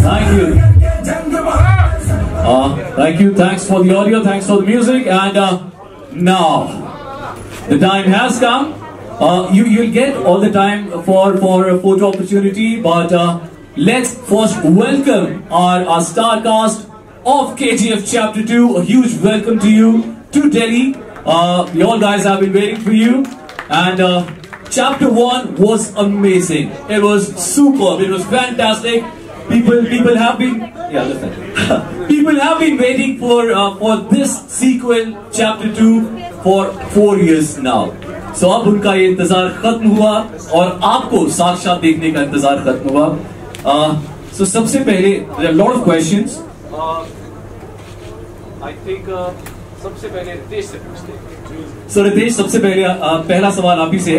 Thank you. Thank you. Thanks for the audio. Thanks for the music. And now the time has come. You'll get all the time for a photo opportunity, but let's first welcome our star cast of KGF Chapter 2. A huge welcome to you to Delhi. You all guys have been waiting for you, and Chapter 1 was amazing. It was superb. It was fantastic. People have been people have been waiting for this sequel, Chapter 2, for 4 years now. So अब उनका ये इंतजार खत्म हुआ और आपको साक्षात देखने का इंतजार खत्म हुआ. So सबसे पहले there are a lot of questions. I think सबसे पहले रितेश से पूछते हैं. So रितेश, सबसे पहले पहला सवाल आप ही से.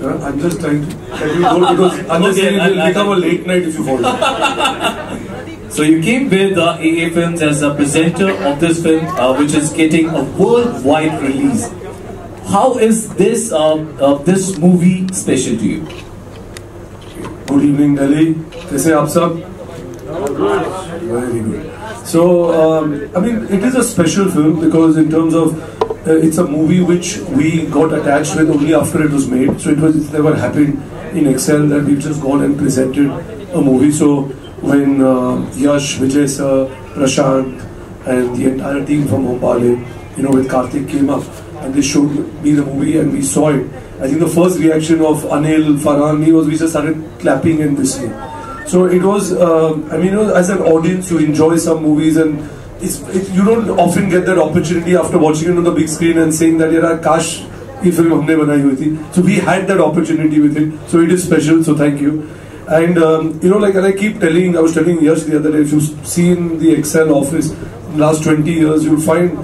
I'm just trying to let you go because it will become a late night if you follow. So you came with AA Films as a presenter of this film, which is getting a worldwide release. How is this this movie special to you? Good evening, Delhi. कैसे आप सब? Very good. So I mean, it is a special film because in terms of it's a movie which we got attached with only after it was made. So it's never happened in Excel that we've just gone and presented a movie. So when Yash, Vijay sir, Prashant and the entire team from Bhopal, with Karthik came up and they showed me the movie and we saw it, I think the first reaction of Anil, Farhan, me was we just started clapping and whistling. So it was, as an audience, you enjoy some movies and you don't often get that opportunity after watching it on the big screen and saying that, "Yara, kash ye film humne banayi hui thi." So we had that opportunity with it. So it is special. So thank you. And and I was telling Yash the other day, if you see in the Excel office in the last 20 years, you'll find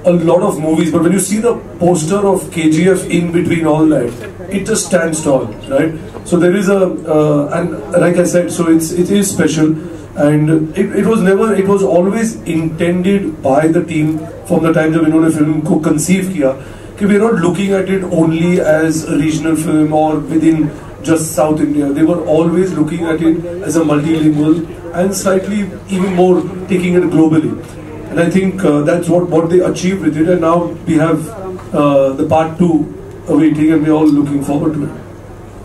a lot of movies. But when you see the poster of KGF in between all that, it just stands tall, right? So there is and like I said, so it is special. And it was always intended by the team from the time जब इन्होंने film को conceive किया कि we are not looking at it only as a regional film or within just South India. They were always looking at it as a multilingual and slightly even more taking it globally. And I think that's what they achieved with it. And now we have the part 2 awaiting and we're all looking forward to it.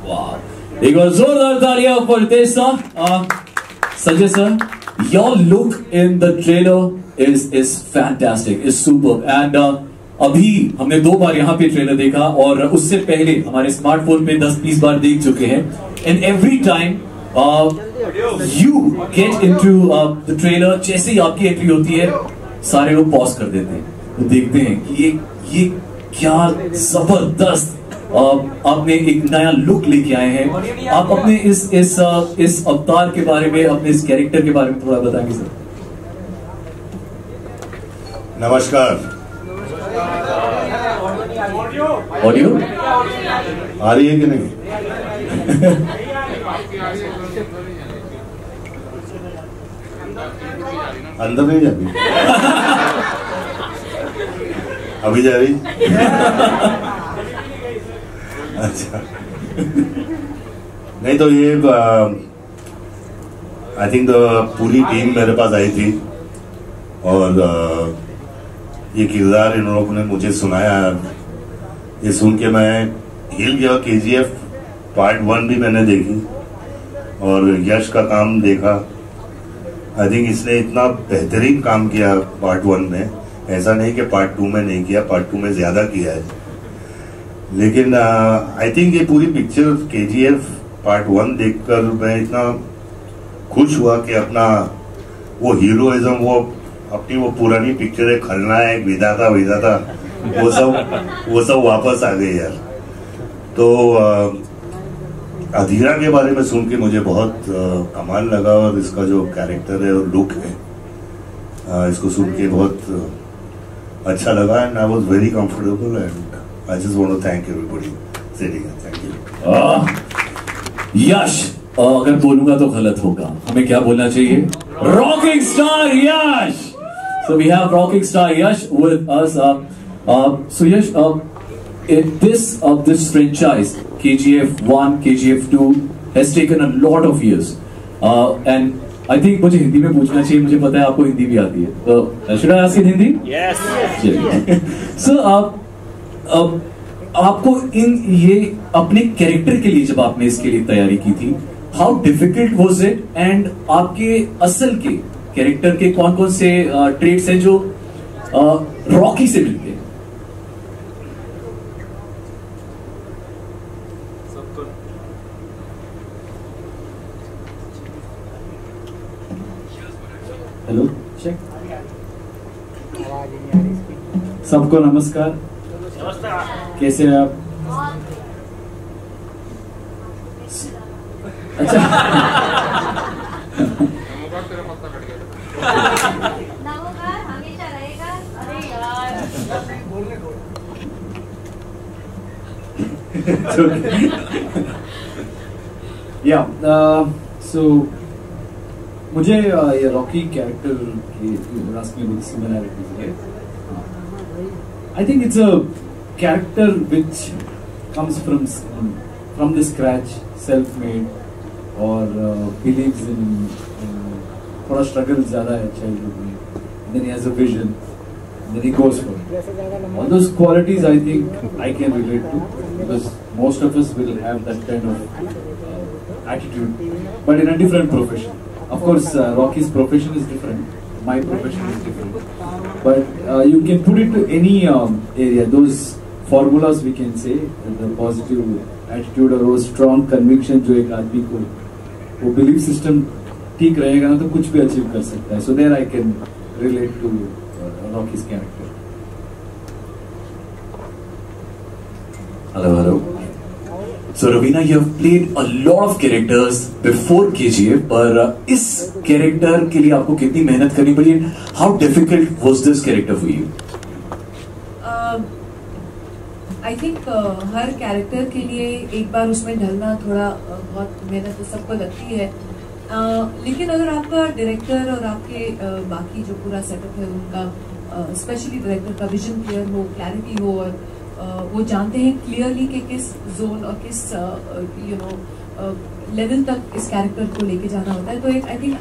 Wow! एक बार जोरदार तालियां for Ritesh sir. Sanjay sir, your look in the trailer is fantastic, is superb. And अभी हमने 2 बार यहाँ पे trailer देखा और उससे पहले हमारे स्मार्टफोन पे 10-20 बार देख चुके हैं. And every time you get into the trailer, जैसे ही आपकी एंट्री होती है, सारे लोग पॉज कर देते हैं, तो देखते हैं कि ये क्या जबरदस्त आपने एक नया लुक लेके आए हैं. आप अपने इस अवतार के बारे में, अपने इस कैरेक्टर के बारे में थोड़ा बताएंगे सर. नमस्कार. ऑडियो आ रही है कि नहीं? अंदर नहीं जाती. अभी जा रही? अच्छा. नहीं तो ये आई थिंक पूरी टीम मेरे पास आई थी और ये किरदार इन लोगों ने मुझे सुनाया. ये सुन के मैं हिल गया. KGF पार्ट 1 भी मैंने देखी और यश का काम देखा. आई थिंक इसने इतना बेहतरीन काम किया पार्ट 1 में. ऐसा नहीं कि पार्ट 2 में नहीं किया, पार्ट 2 में ज्यादा किया है. लेकिन आई थिंक ये पूरी पिक्चर KGF पार्ट 1 देखकर मैं इतना खुश हुआ कि अपना वो हीरोइज्म, वो अपनी वो पुरानी पिक्चर है, खलनायक, विधाता वो सब वापस आ गए यार. तो अधीरा के बारे में सुन के मुझे बहुत कमाल लगा और इसका जो कैरेक्टर है और लुक है, इसको सुन के बहुत अच्छा लगा. And I was very comfortable and I just want to thank everybody sitting here. Thank you. यश, अगर बोलूंगा तो गलत होगा, हमें क्या बोलना चाहिए? Rocking star Yash. So we have rocking star Yash with us. So Yash, this franchise KGF 1, KGF 2 has taken a lot of years. And I think मुझे हिंदी में पूछना चाहिए, मुझे पता है आपको हिंदी भी आती है, तो should I ask in Hindi? Yes. So आपको इन ये अपने कैरेक्टर के लिए जब आपने इसके लिए तैयारी की थी, how difficult was it, and आपके असल के कैरेक्टर के कौन कौन से ट्रेट्स हैं जो रॉकी से मिलते हैं? हेलो, सबको नमस्कार। कैसे हैं आप? अच्छा। हमेशा रहेगा। अरे यार, सो मुझे ये रॉकी कैरेक्टर की रास्ते में बहुत सिमिलैरिटीज है। I think it's a character which comes from the scratch, self made, और बिलीव्स इन थोड़ा स्ट्रगल ज्यादा है चाइल्डहुड में, then he has a vision, then he goes for it. All those qualities I think I can relate to, because most of us will have that kind of attitude, but in a different profession. Of course, Rocky's profession is different, my profession is different, but you can put it to any area. Those formulas we can say, the positive attitude और वो strong conviction जो एक आदमी को वो belief system ठीक रहेगा ना तो कुछ भी achieve कर सकता है. So there I can relate to Rocky's character. Hello. So Ravina, you have played a lot of characters before KGF, पर इस character के लिए आपको कितनी मेहनत करनी पड़ी? How difficult was this character for you? I think her character के लिए एक बार उसमें ढलना थोड़ा बहुत मेहनत तो सबको लगती है, लेकिन अगर आपका डायरेक्टर और आपके बाकी जो पूरा सेटअप है उनका स्पेशली डायरेक्टर का विजन क्लियर हो, क्लैरिटी हो, और वो जानते हैं क्लियरली कि किस जोन और किस लेवल तक इस कैरेक्टर को लेके जाना होता है, तो एक आई थिंक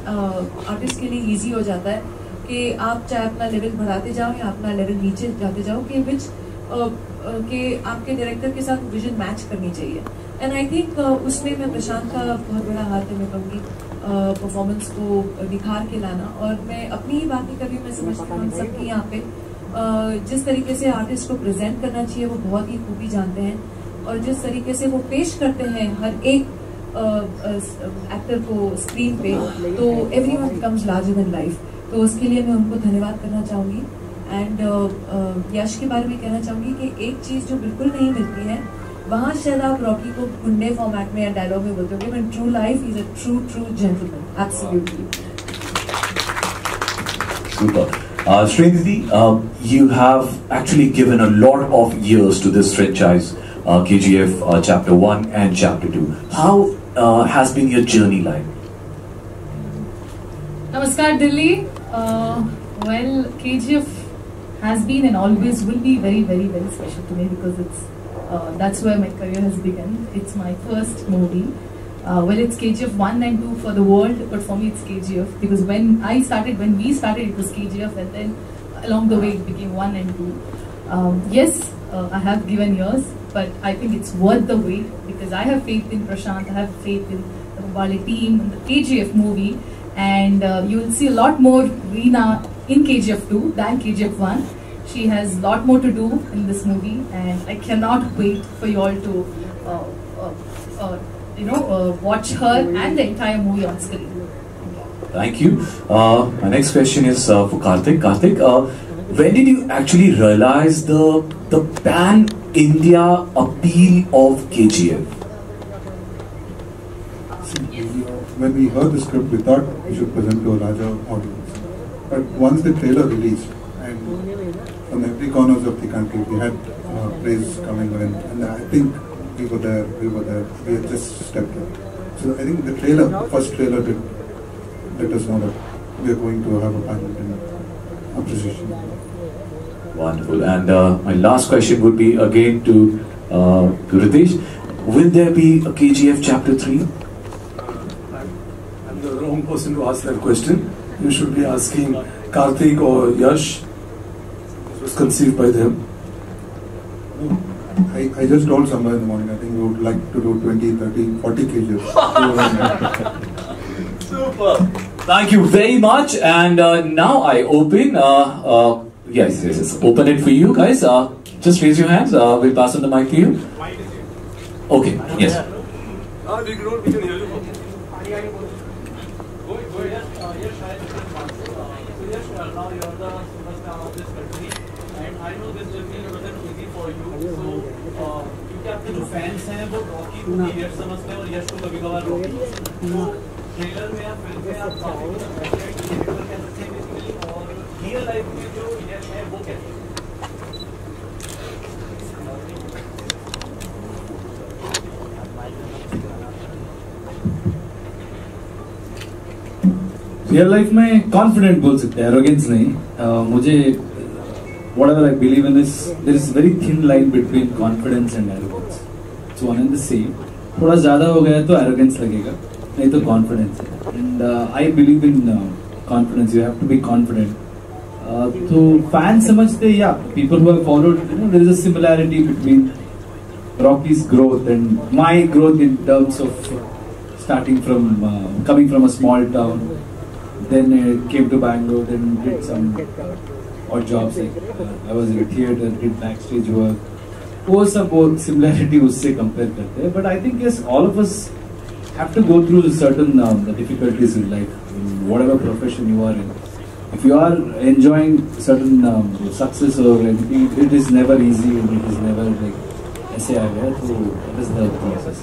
आर्टिस्ट के लिए इजी हो जाता है कि आप चाहे अपना लेवल बढ़ाते जाओ या अपना लेवल नीचे जाते जाओ, कि विच कि आपके डायरेक्टर के साथ विजन मैच करनी चाहिए। एंड आई थिंक उसमें मैं प्रशांत का बहुत बड़ा हाथ है, मैं कहूँगी परफॉर्मेंस को निखार के लाना। और मैं अपनी ही बात नहीं कर रही हूँ, मैं समझती हूँ हम सबकी यहाँ पे जिस तरीके से आर्टिस्ट को प्रेजेंट करना चाहिए वो बहुत ही खूबी जानते हैं, और जिस तरीके से वो पेश करते हैं हर एक एक्टर को स्क्रीन पे, तो everyone becomes larger than life. तो उसके लिए मैं उनको धन्यवाद करना चाहूँगी। एंड यश के बारे में कहना चाहूँगी कि एक चीज़ जो बिल्कुल नहीं मिलती है, वहाँ शायद आप रॉकी को गुंडे फॉर्मेट में या डायलॉग में बोलते होंगे, but true life is a true gentleman, absolutely. Super. Srinidhi, you have actually given a lot of years to this franchise, KGF Chapter 1 and Chapter 2. How has been your journey like? Namaskar, Delhi. Well, KGF has been and always will be very, very, very special to me, because that's where my career has begun. It's my first movie. Well, it's KGF 1 and 2 for the world, but for me it's KGF, because when we started, it was KGF, and then along the way it became 1 and 2. Yes, I have given years, but I think it's worth the wait, because I have faith in Prashant, I have faith in the Mubali team, in the KGF movie, and you will see a lot more Reena in KGF 2 than KGF 1. She has a lot more to do in this movie, and I cannot wait for you all to watch her and the entire movie on screen. Thank you. My next question is for Karthik. Karthik, when did you actually realize the pan-India appeal of KGF? When we heard the script, we thought we should present to a larger audience. But once the trailer released, and from every corners of the country, we had praise coming in, and I think we were there, we had just stepped in. So I think the first trailer did let us know that we are going to have a pan-Indian appreciation. Wonderful. And my last question would be again to Ritesh. Will there be a KGF Chapter 3? I'm the wrong person to ask that question. You should be asking Karthik or Yash. It was conceived by them. I just told somewhere in the morning, I think we would like to do 20, 30, 40 kgs. Super. Thank you very much. And now I open. Yes. Open it for you guys. Just raise your hands. We'll pass on the mic to you. Okay. Yes. We can hear you. Now you're the superstar of this country, and I know this journey wasn't easy for you. So, क्योंकि आपके जो fans हैं वो Rocky को यश समझते हैं और यश को कभी-कभार रॉकी। तो ट्रेलर में या फिल्म में आप काफी कैरेक्टर कह सकते हैं बेसिकली, और रियल लाइफ में जो यश है वो कैसे? रियल लाइफ में कॉन्फिडेंट बोल सकते हैं, एरोगेंस नहीं। मुझे whatever I believe in is there is very thin line between confidence and arrogance. It's one and the same. थोड़ा ज़्यादा हो गया तो arrogance लगेगा, नहीं तो confidence है। And I believe in confidence. You have to be confident. तो fans समझते या people who have followed, there is a similarity between Rocky's growth and my growth in terms of starting from coming from a small town. Then came to Bangalore, then did some odd jobs like I was in a theatre, did backstage work. वो सब वो similarity उससे compare करते हैं. But I think yes, all of us have to go through certain the difficulties in life, in whatever profession you are in. If you are enjoying certain success or anything, it is never easy and it is never like ऐसे आ गया, तो that is the process.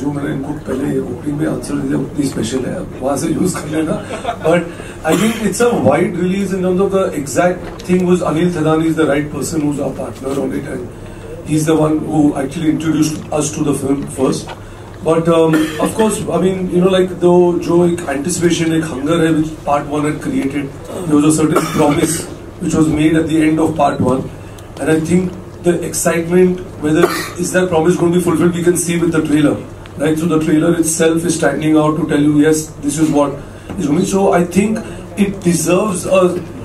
जो मैंने इनको पहले opening में answer दिया उतनी स्पेशल है, वहां से यूज कर लेना. But I think it's a wide release in terms of the exact thing was Anil Thadani is the right person who is our partner on it, and he is the one who actually introduced us to the film first. But of course, I mean, you know, like जो एक anticipation, एक hunger है which part 1 had created. There was a certain promise which was made at the end of part 1, and I think the excitement, whether is that promise going to be fulfilled, we can see with the trailer, right? So the trailer itself is standing out to tell you, yes, this is what is going. So I think it deserves a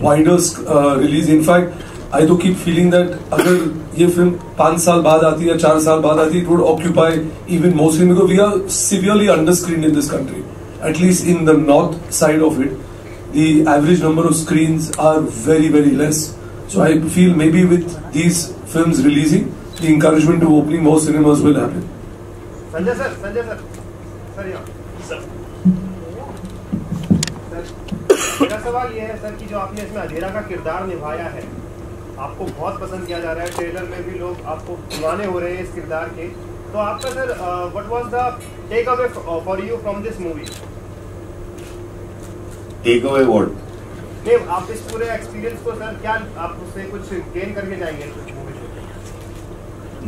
wider release. In fact, I do keep feeling that अगर ये film 5 साल बाद आती है, 4 साल बाद आती, it would occupy even more screen because we are severely underscreened in this country. At least in the north side of it, the average number of screens are very, very less. So I feel maybe with these films releasing, the encouragement to opening more cinemas will happen. Sanjay sir यहाँ sir, मेरा सवाल ये है sir कि जो आपने इसमें अधेरा का किरदार निभाया है, आपको बहुत पसंद किया जा रहा है, ट्रेलर में भी लोग आपको दीवाने हो रहे हैं इस किरदार के, तो आपका sir what was the takeaway for you from this movie? Takeaway what? नहीं, आप इस पूरे एक्सपीरियंस को सर क्या आप उससे कुछ गेन करके जाएंगे मूवी से?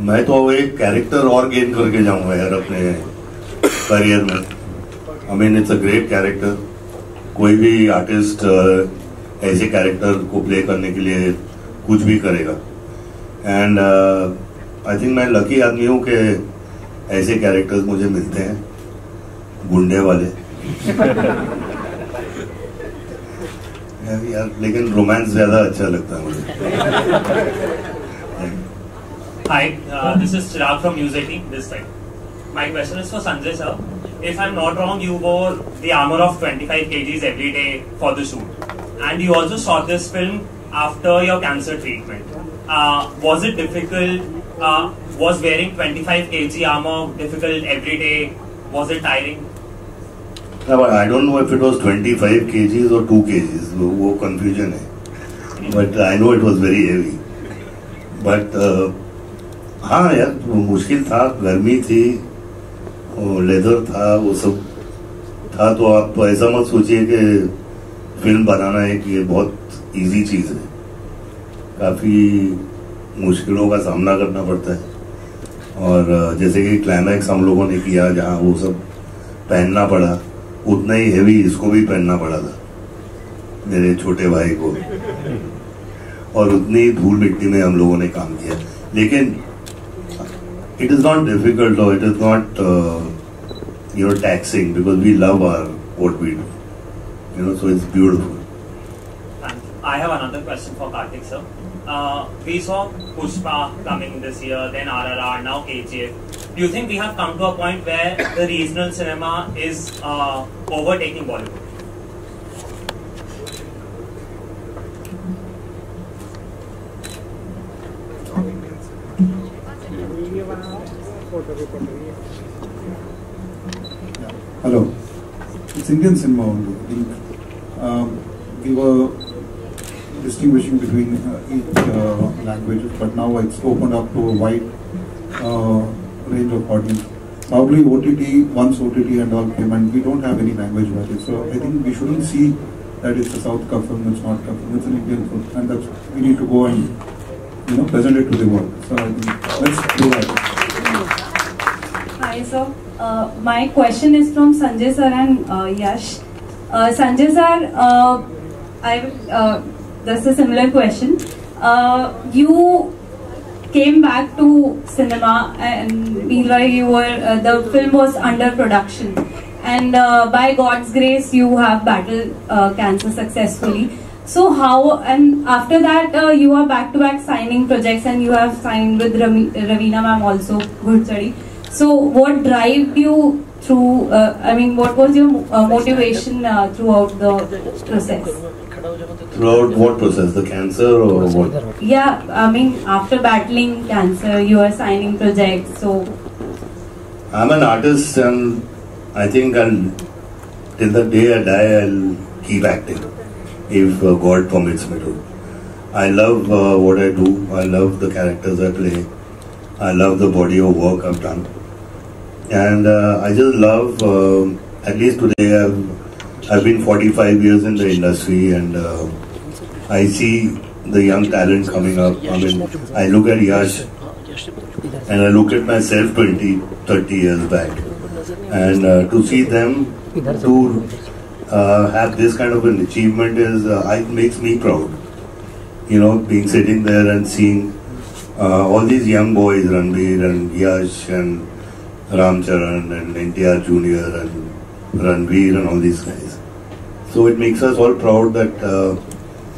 मैं तो एक कैरेक्टर और गेन करके जाऊंगा यार अपने करियर में. I mean it's a great character. कोई भी आर्टिस्ट ऐसे कैरेक्टर को प्ले करने के लिए कुछ भी करेगा, एंड आई थिंक मैं लकी आदमी हूँ कि ऐसे कैरेक्टर्स मुझे मिलते हैं, गुंडे वाले यार, लेकिन रोमांस ज्यादा अच्छा लगता है मुझे. Hi, this is Chirag from News 18 this side. My question is for Sanjay sir. If I'm not wrong, you wore the armor of 25 kgs every day for the shoot, and you also shot this film after your cancer treatment. Was it difficult? Was wearing 25 kg armor difficult every day? Was it tiring? I don't know if it was 25 kgs or 2 kgs. वो confusion है. But I know it was very heavy. But हाँ यार, मुश्किल था, गर्मी थी, leather था, वो सब था. तो आप ऐसा मत सोचिए कि फिल्म बनाना है कि ये बहुत इजी चीज़ है. काफ़ी मुश्किलों का सामना करना पड़ता है. और जैसे कि क्लाइमैक्स हम लोगों ने किया जहाँ वो सब पहनना पड़ा, उतना ही हेवी इसको भी पहनना पड़ा था. मेरे छोटे भाई को, और उतनी धूल मिट्टी में हम लोगों ने काम किया. लेकिन it is not difficult or it is not taxing, because we love what we do, so it's beautiful. I have another question for Karthik sir. We saw Pushpa coming this year, then RRR, now KGF. Do you think we have come to a point where the regional cinema is overtaking Bollywood? Hello. It's Indian cinema only. I think we were distinguishing between each languages, but now it's opened up to a wide range of audience. Probably OTT, once OTT and all came, and we don't have any language barrier. So I think we shouldn't see that it's a South Ka film, it's not Ka film, it's an Indian film, and that's, we need to go and present it to the world. So I think let's do that. Hi sir, my question is from Sanjay sir and Yash. Sanjay sir, that's a similar question. You came back to cinema, and meanwhile you were the film was under production, and by God's grace you have battled cancer successfully. So how, and after that you are back to back signing projects, and you have signed with Ravina ma'am also, Ghudchadi. So what drove you through, what was your motivation throughout the process? Throughout what process? The cancer or what? Yeah, after battling cancer, you are signing projects, so... I'm an artist, and I think till the day I die, I'll keep acting, if God permits me to. I love what I do, I love the characters I play, I love the body of work I've done. And I just love, at least today, I've been 45 years in the industry, and I see the young talent coming up. I look at Yash, and I look at myself 20, 30 years back, and to see them to have this kind of an achievement it makes me proud. Being sitting there and seeing all these young boys, Ranbir and Yash and Ramcharan and NTR Jr. and Ranveer and all these guys. So it makes us all proud that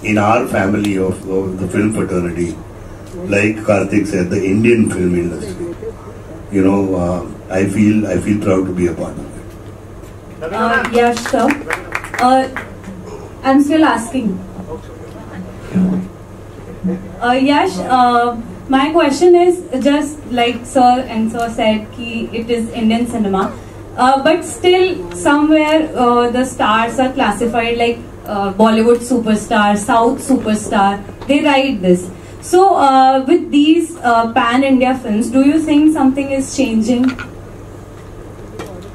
in our family of the film fraternity, like Karthik said, the Indian film industry, I feel proud to be a part of it. Yes, sir. I'm still asking. Yash, my question is just like sir and sir said, it is Indian cinema. But still, somewhere the stars are classified like Bollywood superstar, South superstar. They write this. So, with these pan-India films, do you think something is changing?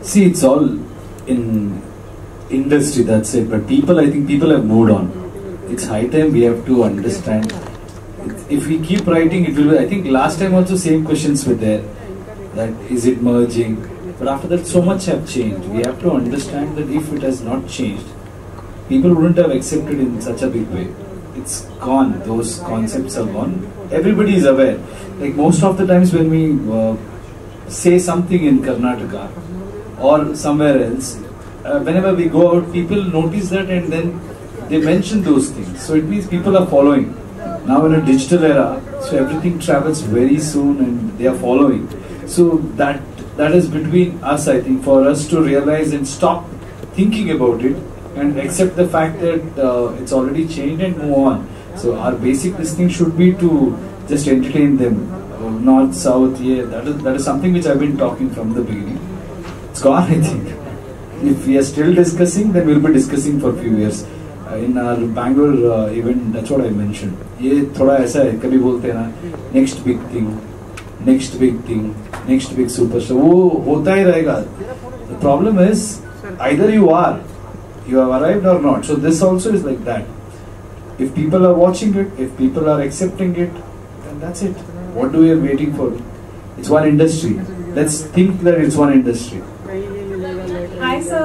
See, it's all in industry, that's it. But I think people have moved on. It's high time we have to understand. If we keep writing, it will be, I think last time also same questions were there. That is it merging? But after that, so much have changed. We have to understand that if it has not changed, people wouldn't have accepted in such a big way. It's gone. Those concepts are gone. Everybody is aware. Like most of the times when we say something in Karnataka or somewhere else, whenever we go out, people notice that and then they mention those things. So it means people are following. Now in a digital era, so everything travels very soon and they are following. So that is between us, I think, for us to realize and stop thinking about it and accept the fact that it's already changed and move on. So our basic listening should be to just entertain them. North, South, yeah, that is something which I've been talking from the beginning. It's gone, I think. If we are still discussing, then we'll be discussing for a few years. In our Bangalore event, that's what I mentioned. ये थोड़ा ऐसा है, कभी बोलते हैं ना, next big thing, next big thing, next big superstar. वो होता ही रहेगा. The problem is either you have arrived or not. So this also is like that. If people are watching it, if people are accepting it, then that's it. What do we are waiting for? It's one industry. Let's think that it's one industry. Hi sir.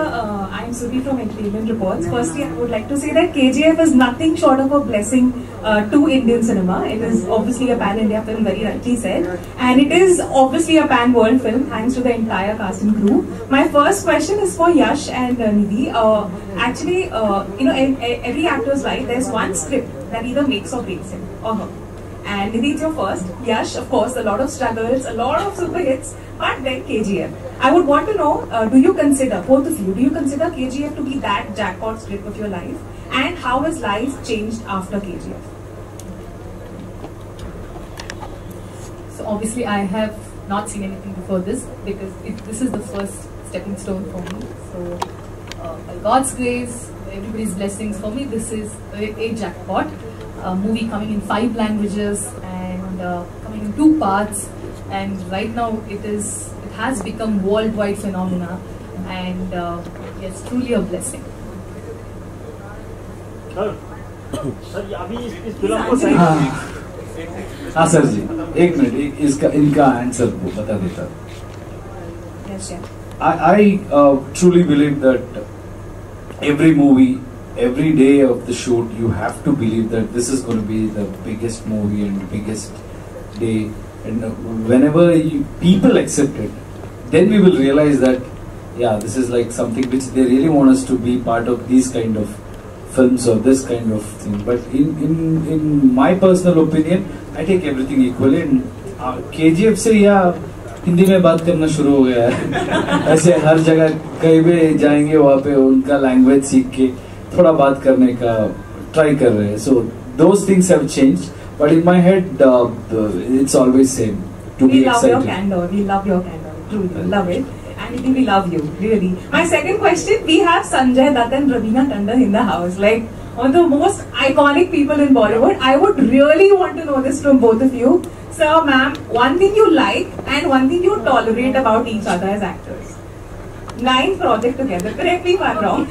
I'm Subi from Entertainment Reports. Firstly, I would like to say that KGF is nothing short of a blessing to Indian cinema. It is obviously a pan-India film, very rightly said, and it is obviously a pan-world film thanks to the entire cast and crew. My first question is for Yash and Nidhi. Actually, you know, every actor's life, there's one script that either makes or breaks him or her. And Nidhi, it's your first. Yash, of course, a lot of struggles, a lot of super hits, but then KGF. I would want to know, do you consider, both of you, do you consider KGF to be that jackpot script of your life? And how has life changed after KGF? So obviously I have not seen anything before this because this is the first stepping stone for me. So by God's grace, everybody's blessings, for me this is a jackpot. A movie coming in 5 languages and coming in 2 parts, and right now it has become worldwide phenomena, and yes, truly a blessing. Sir अभी इस film को सही हाँ sir जी एक minute इसका इनका answer बता देता Yes, yeah. I truly believe that every movie, every day of the shoot, you have to believe that this is going to be the biggest movie and biggest day. And whenever people accept it, then we will realize that, yeah, this is like something which they really want us to be part of these kind of films or this kind of thing. But in my personal opinion, I take everything equally. And KGF से या हिंदी में बात करना शुरू हो गया है ऐसे हर जगह कहीं भी जाएंगे वहाँ पे उनका लैंग्वेज सीख के थोड़ा बात करने का ट्राई कर रहे हैं. So those things have changed, but in my head it's always same to be excited. We love your candor. We love your candor. Truly love it. And we love you, really. My second question, we have Sanjay Dutt and Raveena Tandon in the house. Like, one of the most iconic people in Bollywood. I would really want to know this from both of you. Sir, ma'am, one thing you like and one thing you tolerate about each other as actors. 9th project together. Correct me if I'm wrong.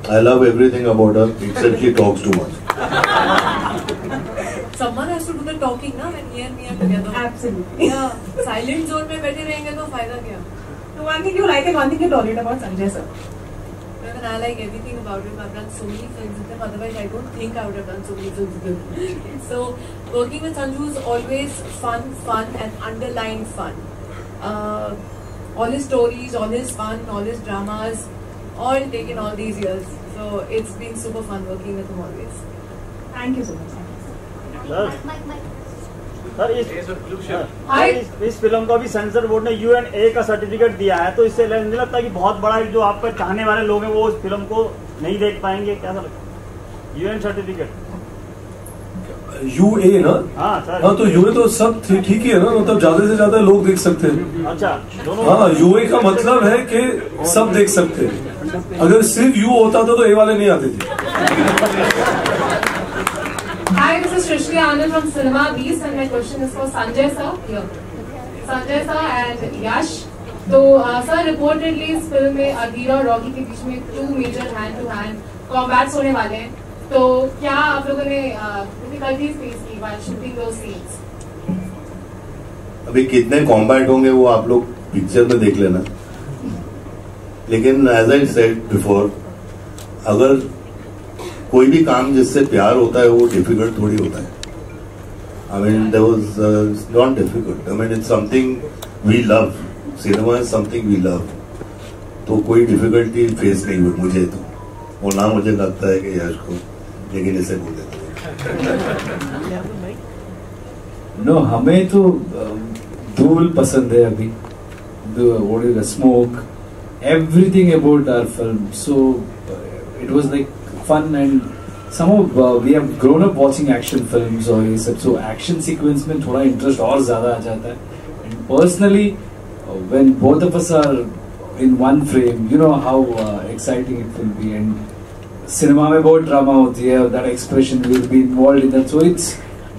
I love everything about her except she talks too much. Someone has to do the talking, na, when he and me are together. Absolutely. Yeah. Silent zone में बैठे रहेंगे तो फायदा क्या? So one thing you like and one thing you tolerate about Sanjay sir. And I like everything about him. I've done so many films with him. Otherwise, I don't think I would have done so many films with him. So working with Sanju is always fun and underlined fun. All his stories, all his fun, all his dramas, all taken all these years. So it's been super fun working with him always. Thank you so much. Sir इस film को भी sensor board ने UNA का certificate दिया है, तो इससे नहीं लगता कि बहुत बड़ा जो आपका चाहने वाले लोग हैं वो इस फिल्म को नहीं देख पाएंगे? कैसा लगता है UN सर्टिफिकेट? UA ना? हाँ सर. हाँ तो UA तो सब ठीक ही है ना, मतलब ज्यादा से ज्यादा लोग देख सकते हैं. अच्छा दोनों. हाँ UA का मतलब है कि सब देख सकते हैं. अगर सिर्फ U होता तो A वाले नहीं आते थे. Hi, this is Shrishti Anand from Cinema Beast, and my question is for Sanjay sir here. Sanjay sir and Yash. तो सर रिपोर्टेडली इस फिल्म में अधीरा और रॉकी के बीच में 2 major hand to hand combats होने वाले हैं. तो क्या आप लोगों ने डिफिकल्टीज फेस की व्हाइल शूटिंग दोस सीन्स? अभी कितने कॉम्बैट होंगे वो आप लोग पिक्चर में देख लेना. लेकिन एज आई सेड बिफोर, अगर कोई भी काम जिससे प्यार होता है वो डिफिकल्ट थोड़ी होता है. I mean, there was not difficult. I mean, it's something we love. Cinema is something we love. तो कोई डिफिकल्टी फेस नहीं हुई मुझे तो. वो ना मुझे लगता है कि यश को, लेकिन इसे बोल देते हैं. No, हमें तो धूल पसंद है अभी. What is the smoke? Everything about our film. So it was like fun, and somehow we have grown up watching action films और ये सब. So action sequence में थोड़ा interest और ज़्यादा आ जाता है. And personally, when both of us are in one frame, you know how exciting it will be. And cinema में बहुत drama होती है. That expression will be involved in that. So it's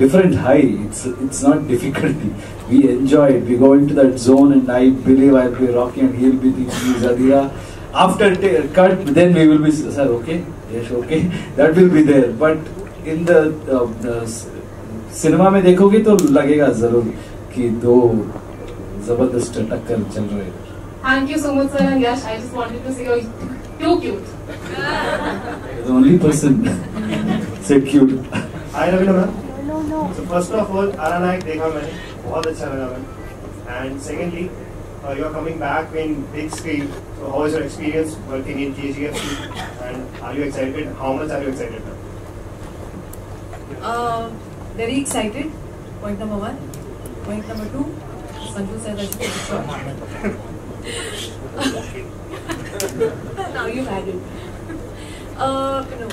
different high. It's not difficulty. We enjoy it. We go into that zone, and I believe I'll be Rocky and he'll be thinking Zadira. After cut, then we will be, sir, okay, yes, okay, that will be there. But in the cinema में देखोगे तो लगेगा जरूर कि दो जबरदस्त टक्कर चल रहे हैं. Thank you so much, sir. And Yash, I just wanted to say you're too cute. The only person said cute. Hi Ravina ma'am. So first of all, Aranayak देखा मैंने, बहुत अच्छा लगा ma'am. And secondly, you are coming back in big screen. So how is your experience working in KGF 2? And are you excited? How much are you excited? Very excited. Point number 1. Point number 2. Sanju said I should take a shot. Now you had it. No,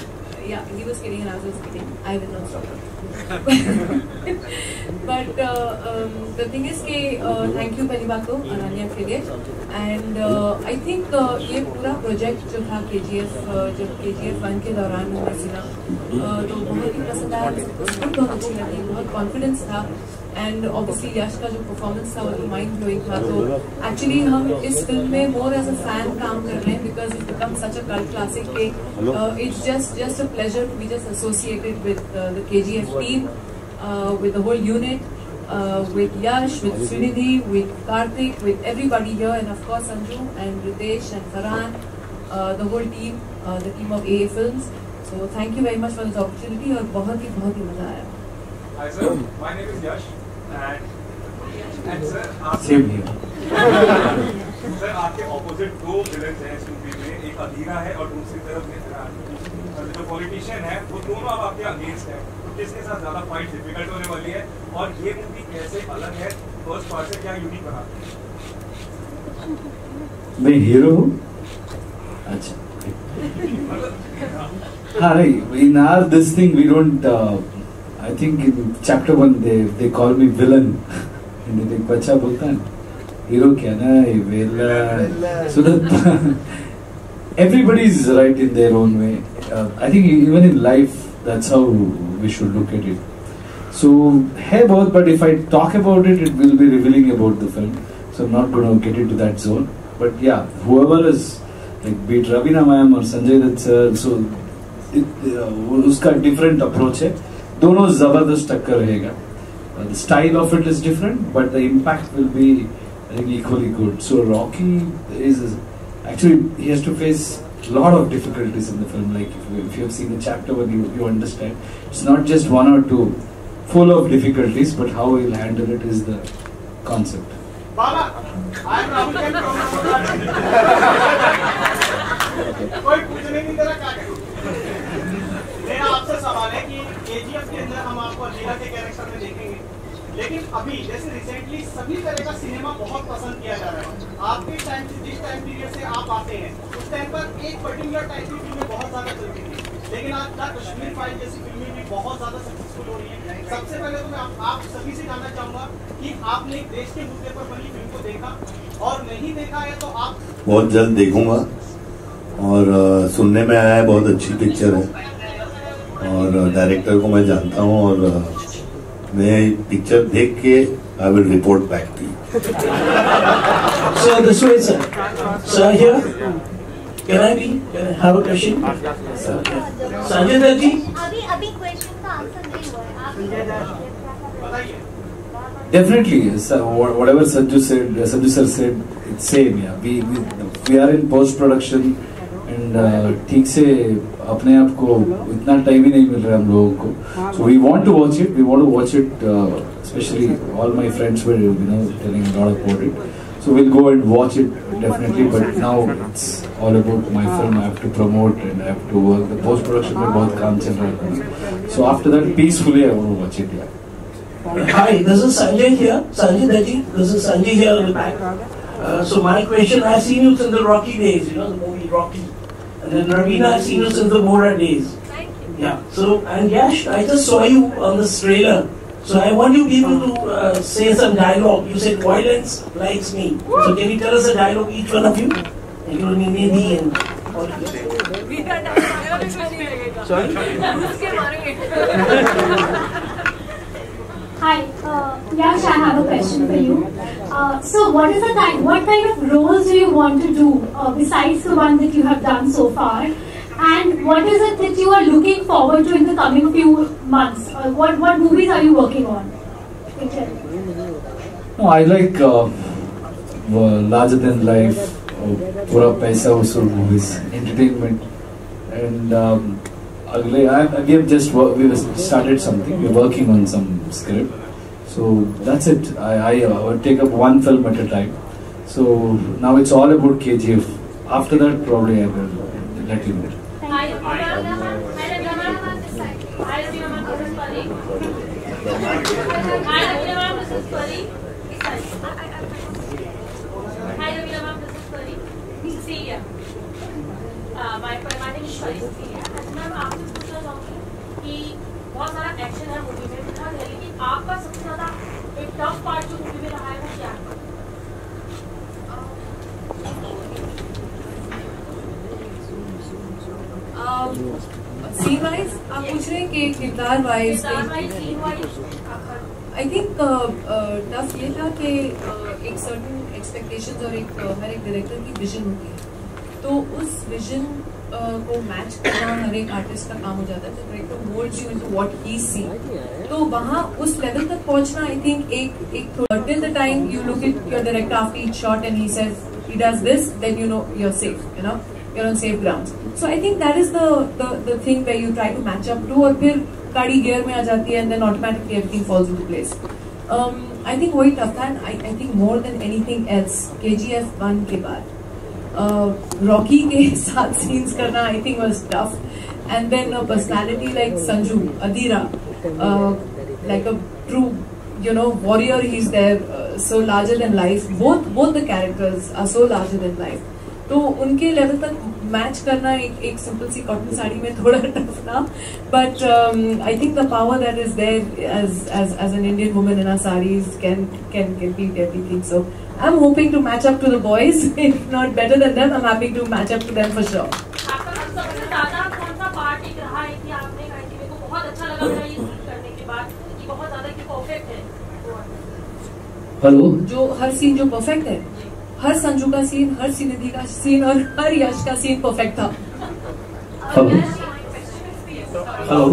yeah, he was kidding and I was kidding. I will not stop. But the thing is कि thank you पहली बात तो अनान्या के लिए. And I think ये पूरा project जो था KGF जब KGF 1 के दौरान मैंने सुना तो बहुत ही पसंद आया. बहुत अच्छी लगी, बहुत कॉन्फिडेंस था. एंड ऑब्वियसली यश का जो परफॉर्मेंस था वो तो माइंड ब्लोइंग था. तो एक्चुअली हम इस फिल्म में मोर एज अ फैन काम कर रहे हैं because it became such a cult classic के it's just a pleasure to be just associated with the KGF team, with the whole unit, with Yash, with Srinidhi, with Karthik, with everybody here, and of course Sanju and Ritesh and Farhan, the whole team, the team of AA Films. So thank you very much for this opportunity और बहुत ही मजा आया. Hi sir, my name is Yash and sir Same here. Sir आपके opposite दो villains हैं इस movie में, एक अधीरा है और दूसरी तरफ में जो पॉलिटिशियन है वो दोनों अब आपके अगेंस्ट है. तो किसके साथ ज्यादा फाइट डिफिकल्ट होने वाली है और ये मूवी कैसे अलग है फर्स्ट पार्ट से, क्या यूनिक बनाती है? मैं हीरो हूँ. अच्छा. हाँ नहीं, in our this thing we don't. I think in chapter 1 they call me villain. and एक बच्चा बोलता है हीरो क्या ना villain. So that everybody is right in their own way. I think even in life that's how we should look at it. So है बहुत, but if I talk about it, it will be revealing about the film. So I'm not going to get into that zone. But yeah, whoever is like be it Ravina ma'am or Sanjay Dutt sir, so उसका different approach है. दोनों जबरदस्त टक्कर रहेगा. The style of it is different, but the impact will be I think equally good. So Rocky is actually he has to face a lot of difficulties in the film. Like if you have seen the chapter 1, you understand it's not just one or two, full of difficulties, but how he'll handle it is the concept. Baba, I am Rahul Kent कोई पूछने नहीं तेरा क्या करूं. मेरा आपसे सवाल है कि KGF के अंदर हम आपको अधीरा के कैरेक्टर में देखेंगे, लेकिन अभी जैसे रिसेंटली सभी तरह का सिनेमा बहुत पसंद किया जा रहा है. आपके टाइम से जिस टाइम पीरियड से आप आते हैं उस टाइम पर एक पर्टिकुलर टाइप की फिल्में बहुत ज्यादा चलती थी, लेकिन आज द कश्मीर फाइल जैसी फिल्में भी बहुत ज्यादा सक्सेसफुल हो रही है. सबसे पहले तो मैं आप सभी से जानना चाहूंगा कि आपने देश के मुद्दे पर बनी फिल्म को देखा, और नहीं देखा है तो आप बहुत जल्द देखूंगा. और सुनने में आया है बहुत अच्छी पिक्चर है और डायरेक्टर को मैं जानता हूँ और मैं पिक्चर देख के I will report back to you. So this way, sir. Sir here. Can I have a question? Sanjay Dutt ji. अभी क्वेश्चन का आंसर नहीं हुआ है. आप Definitely, whatever Sanju sir said, it's same. Yeah, we are in post production and ठीक से अपने आप को इतना टाइम ही नहीं मिल रहा हम लोगों को. So we want to watch it. We want to watch it. Especially all my friends were telling a lot about it. So we'll go and watch it definitely. But now it's all about my film. I have to promote and I have to work. The post production में बहुत काम चल रहा है. So after that, peacefully I want to watch it. Yeah. Hi, this is Sanjay here. Sanjay Dutt ji. This is Sanjay here in the back. So my question, I've seen you since the Rocky days, the movie Rocky. And then Ravina, I've seen you since the Mora days. Thank you. Yeah. So, and Yash, I just saw you on this trailer. So I want you people to say some dialogue. You said violence likes me. So can you tell us a dialogue, each one of you? Including Nidhi and all of you. Hi, Yash, I have a question for you. So what kind of roles do you want to do besides the one that you have done so far? And what is it that you are looking forward to in the coming few months? What movies are you working on? No, I like larger than life, pura paisa vasool movies, entertainment, and we have started something. We're working on some script, so that's it. I take up one film at a time. So now it's all about KGF. After that, probably I will let you know. बहुत सारा action है movie में, लेकिन आपका सबसे ज्यादा एक tough part जो मूवी में रहा है वो क्या है? सीन वाइज आप पूछ रहे हैं कि किरदार वाइज? आई थिंक टफ ये था कि एक सर्टन एक्सपेक्टेशंस और एक हर एक डायरेक्टर की विजन होती है, तो उस विजन को मैच करना हर एक आर्टिस्ट का काम हो जाता है. तो director moulds you into what he sees, तो वहाँ उस लेवल तक पहुँचना आई थिंक एक till the time you look at your director after each shot and he says he does this, then you know you're safe, you know you're on safe grounds. So I think that is the thing where you try to match up to, और फिर गाड़ी gear में आ जाती है and then automatically everything falls into place. I think वही tough था. I think more than anything else KGF 1 के बाद रॉकी के साथ scenes करना I think was tough, and then a personality like Sanju Adira, like a true warrior, he's there, so larger than life. Both the characters are so larger than life. तो उनके level तक match करना एक simple सी cotton sari में थोड़ा tough था, but I think the power that is there as an Indian woman in our sarees can beat everything. So I'm hoping to match up to the boys. If not better than them, I'm happy to match up to them for sure. सबसे ज्यादा कौन सा part एक रहा है कि आपने कहा कि मेरे को बहुत अच्छा लगा था ये शूट करने के बाद, कि बहुत ज्यादा कि परफेक्ट है? हेलो, जो हर सीन जो परफेक्ट है, हर संजू का सीन, हर सिनिधि का सीन और हर यश का सीन परफेक्ट था. Hello hello,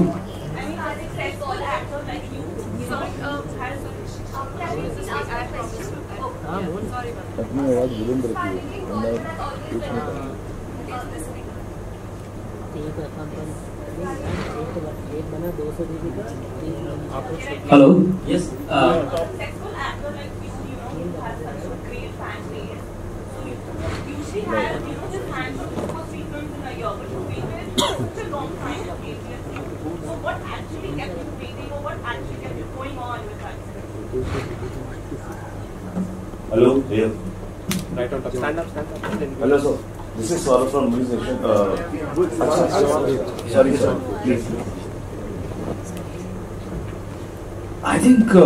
hello, yes, Hello, here. Right on top. Stand up. Hello, sir. This is Saurabh from News Nation. Sorry, sir. Please. I think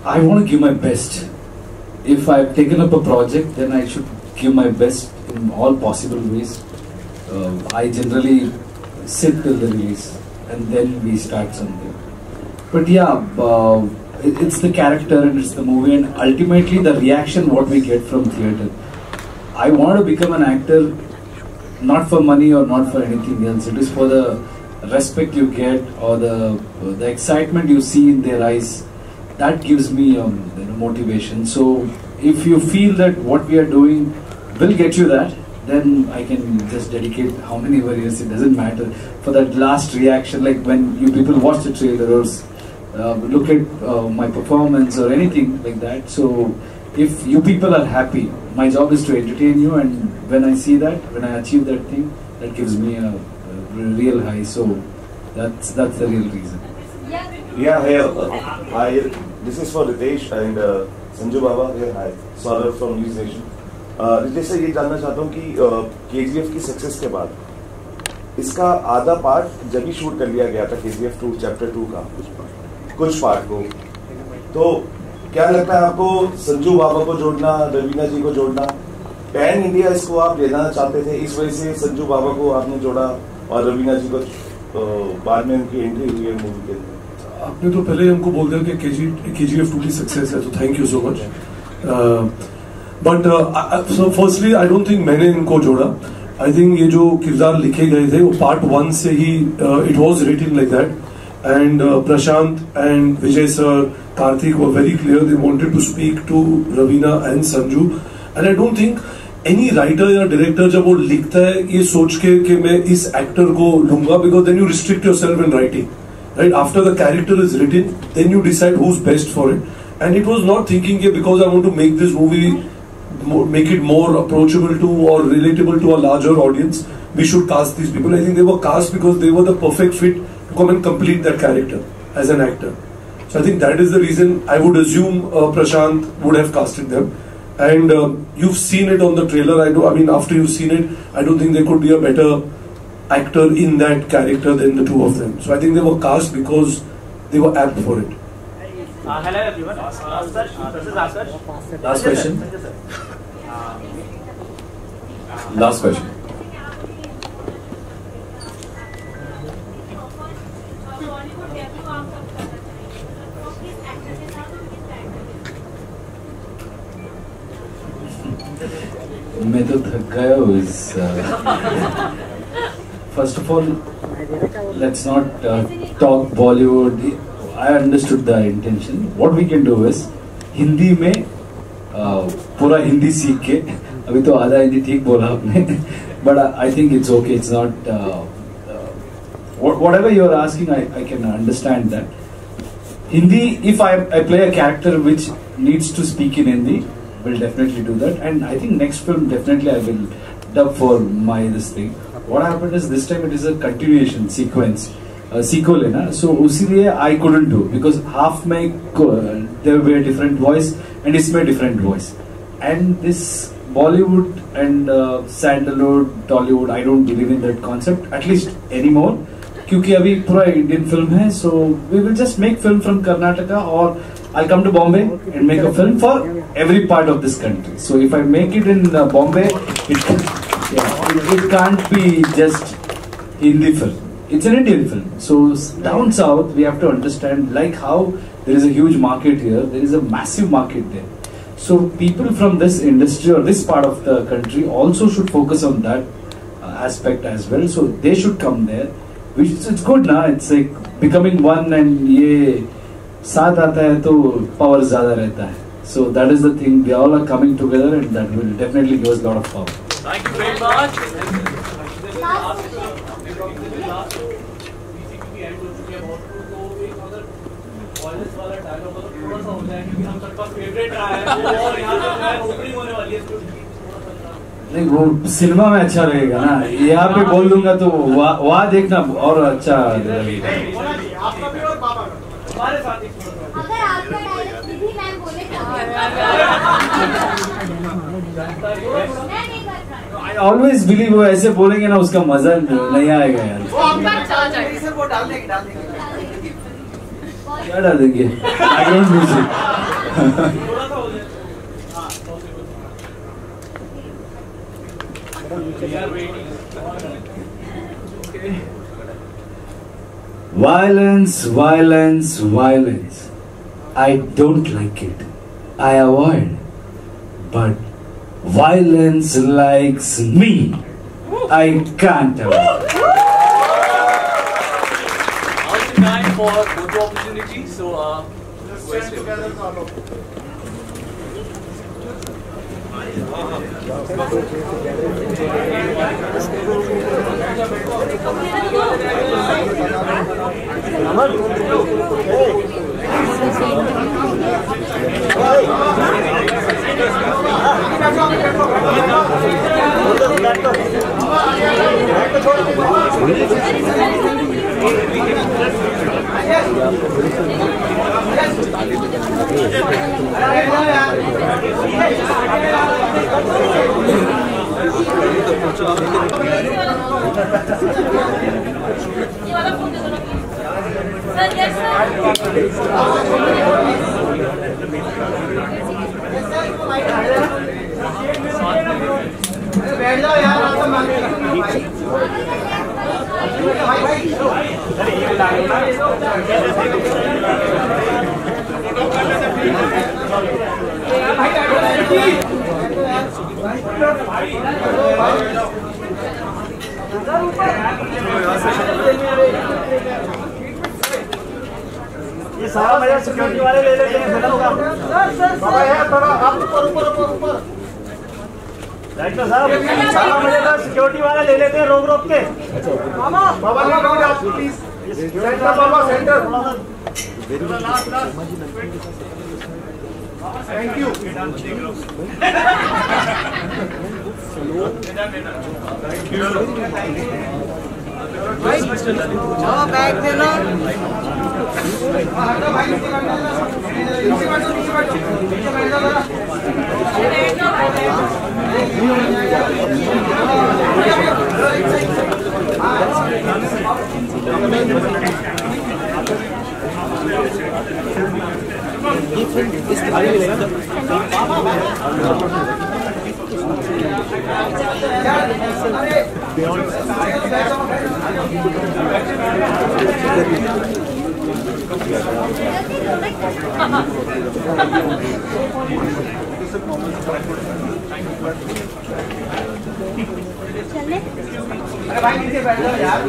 I want to give my best. If I've taken up a project, then I should give my best in all possible ways. I generally sit till the release and then we start something. But yeah, it's the character and it's the movie, and ultimately the reaction what we get from theatre. I want to become an actor not for money or not for anything else. It is for the respect you get or the excitement you see in their eyes. That gives me motivation. So if you feel that what we are doing will get you that, then I can just dedicate how many years, it doesn't matter, for that last reaction, like when you people watch the trailer or look at my performance or anything like that. So if you people are happy, my job is to entertain you, and when I see that, when I achieve that thing, that gives me a real high. So that's the real reason. Yeah, hey, hi. This is for Ritesh and Sanju Baba. Here, hi. Saurabh from News Nation. Ritesh से ये जानना चाहता हूँ कि KGF की success के बाद इसका आधा पार्ट जब ही शूट कर लिया गया था KGF 2 चैप्टर 2 का कुछ पार्ट को, तो क्या लगता है आपको संजू बाबा को जोड़ना, रवीना जी को जोड़ना, पैन इंडिया इसको आप लेना चाहते थे, इस वजह से संजू बाबा को आपने जोड़ा और रवीना जी को बाद में उनकी एंट्री हुई है मूवी के अंदर? आपने तो पहले हमको बोल दिया कि KGF 2 की सक्सेस है, तो thank you so much. But so firstly I don't think मैंने इनको जोड़ा. आई थिंक ये जो किरदार लिखे गए थे वो पार्ट 1 से ही it was written like that, and Prashant and Vijay sir, Karthik were very clear. They wanted to speak to Ravina and Sanju, and I don't think any writer या director जब वो लिखता है ये सोच के कि मैं इस actor को लूँगा, because then you restrict yourself in writing, right? After the character is written, then you decide who's best for it. And it was not thinking कि because I want to make this movie, make it more approachable to or relatable to a larger audience, we should cast these people. I think they were cast because they were the perfect fit to come and complete that character as an actor. So I think that is the reason I would assume Prashant would have casted them. And you've seen it on the trailer. I mean, after you've seen it, I don't think there could be a better actor in that character than the two of them. So I think they were cast because they were apt for it. Hello everyone. This is Akash. Last question. Last question. मैं तो थक गया हूँ इस first of all, let's not talk Bollywood. I understood the intention. What we can do is Hindi में पूरा हिंदी सीख के, अभी तो आधा हिंदी ठीक बोला आपने, but I think it's okay. It's not whatever you are asking. I can understand that. Hindi, if I play a character which needs to speak in Hindi, will definitely do that. And I think next film definitely I will dub for my this thing. What happened is this time it is a continuation sequence. Sequel है ना, so उसीलिए I couldn't do because half में there were different voice and इसमें different voice, and this Bollywood and Sandalwood, Tollywood, I don't believe in that concept at least anymore, क्योंकि अभी पूरा Indian film है, so we will just make film from Karnataka or I'll come to Bombay and make a film for every part of this country. So if I make it in Bombay, it can't be just Hindi film. It's an Indian film. So down south, we have to understand, like how there is a huge market here, there is a massive market there. So people from this industry or this part of the country also should focus on that aspect as well. So they should come there. Which it's good ना. It's like becoming one, and ये साथ आता है तो power ज़्यादा रहता है. So that is the thing. We all are coming together, and that will definitely give us a lot of power. Thank you very much. नहीं वो सिनेमा में अच्छा रहेगा ना, यहाँ पे बोल दूंगा तो वहाँ देखना और अच्छा लगेगा। I always believe वो ऐसे बोलेंगे ना उसका मजा नहीं आएगा यार। क्या डाल देंगे? Background music. Violence, violence, violence. I don't like it. I avoid. But violence likes me. I can't avoid. Now's the time for photo opportunity. So, stand together, Carlo. बैठ जाओ यार, आपका मांगे भाई ये सारा मजा सिक्योरिटी वाले ले लेते हैं फिल्म का। बाबा यार थोड़ा आप ऊपर डायरेक्टर साहब सारा मजा सिक्योरिटी वाले ले लेते हैं रोक रोक के। बाबा आप please centre Baba centre. Thank you. Bag देना। इस थाली में लेना अरे भाई नीचे बैठ जाओ यार।